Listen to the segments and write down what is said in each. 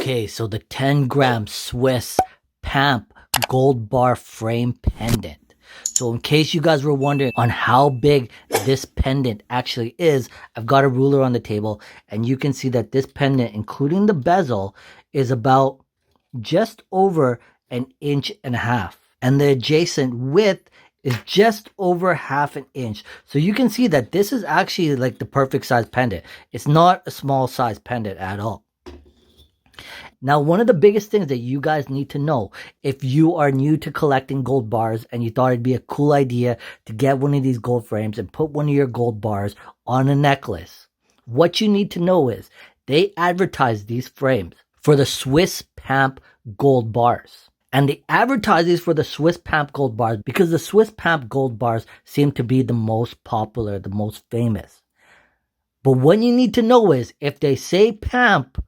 Okay, so the 10-gram Swiss Pamp gold bar frame pendant. So in case you guys were wondering on how big this pendant actually is, I've got a ruler on the table and you can see that this pendant, including the bezel, is about just over 1.5 inches. And the adjacent width is just over 1/2 inch. So you can see that this is actually like the perfect size pendant. It's not a small size pendant at all. Now, one of the biggest things that you guys need to know if you are new to collecting gold bars and you thought it'd be a cool idea to get one of these gold frames and put one of your gold bars on a necklace, what you need to know is they advertise these frames for the Swiss Pamp gold bars. And they advertise these for the Swiss Pamp gold bars because the Swiss Pamp gold bars seem to be the most popular, the most famous. But what you need to know is if they say Pamp,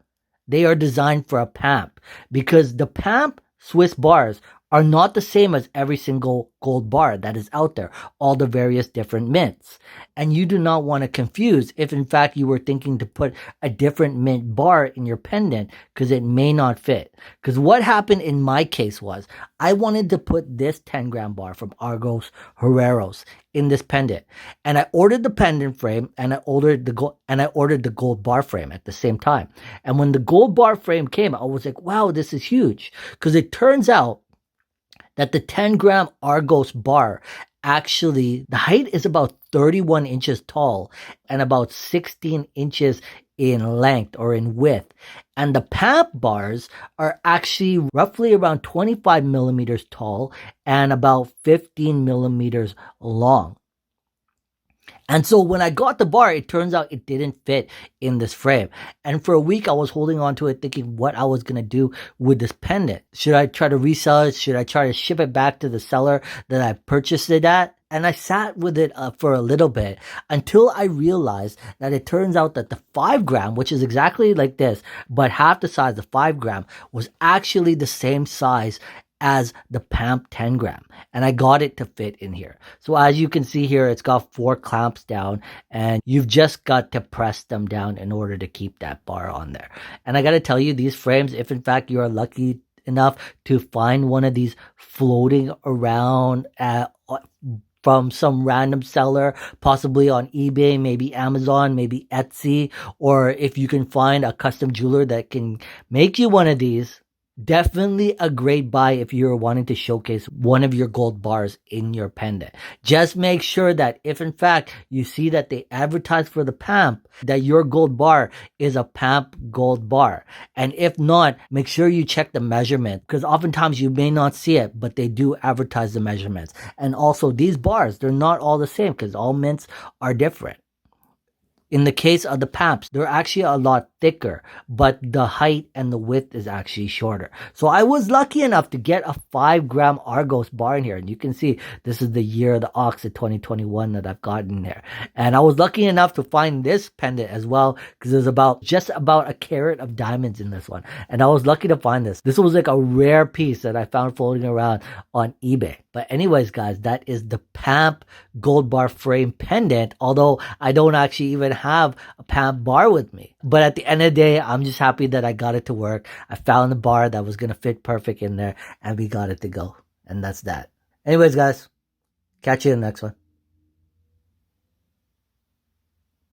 they are designed for a Pamp because the Pamp Swiss bars are not the same as every single gold bar that is out there, all the various different mints. And you do not want to confuse if in fact you were thinking to put a different mint bar in your pendant because it may not fit. Because what happened in my case was I wanted to put this 10-gram bar from Argos Hereaus in this pendant. And I ordered the pendant frame and I ordered the gold bar frame at the same time. And when the gold bar frame came, I was like, wow, this is huge. Because it turns out that the 10-gram Argos bar, actually, the height is about 31 inches tall and about 16 inches in length or in width. And the Pamp bars are actually roughly around 25 millimeters tall and about 15 millimeters long. And so when I got the bar, it turns out it didn't fit in this frame. And for a week, I was holding on to it thinking what I was going to do with this pendant. Should I try to resell it? Should I try to ship it back to the seller that I purchased it at? And I sat with it for a little bit until I realized that it turns out that the 5-gram, which is exactly like this, but half the size, the 5-gram, was actually the same size as the Pamp 10-gram, and I got it to fit in here. So as you can see here, it's got 4 clamps down and you've just got to press them down in order to keep that bar on there. And I got to tell you, these frames, if in fact you are lucky enough to find one of these floating around from some random seller, possibly on eBay, maybe Amazon, maybe Etsy, or if you can find a custom jeweler that can make you one of these, definitely a great buy if you're wanting to showcase one of your gold bars in your pendant. Just make sure that if in fact you see that they advertise for the Pamp, that your gold bar is a Pamp gold bar. And if not, make sure you check the measurement because oftentimes you may not see it, but they do advertise the measurements. And also these bars, they're not all the same because all mints are different. In the case of the Pamps, they're actually a lot thicker, but the height and the width is actually shorter. So I was lucky enough to get a 5-gram Argos bar in here. And you can see this is the year of the ox of 2021 that I've gotten there. And I was lucky enough to find this pendant as well because there's just about a carat of diamonds in this one. And I was lucky to find this. This was like a rare piece that I found floating around on eBay. But anyways, guys, that is the Pamp gold bar frame pendant, although I don't actually even have a Pamp bar with me. But at the end of the day, I'm just happy that I got it to work. I found the bar that was going to fit perfect in there and we got it to go. And that's that. Anyways, guys, catch you in the next one.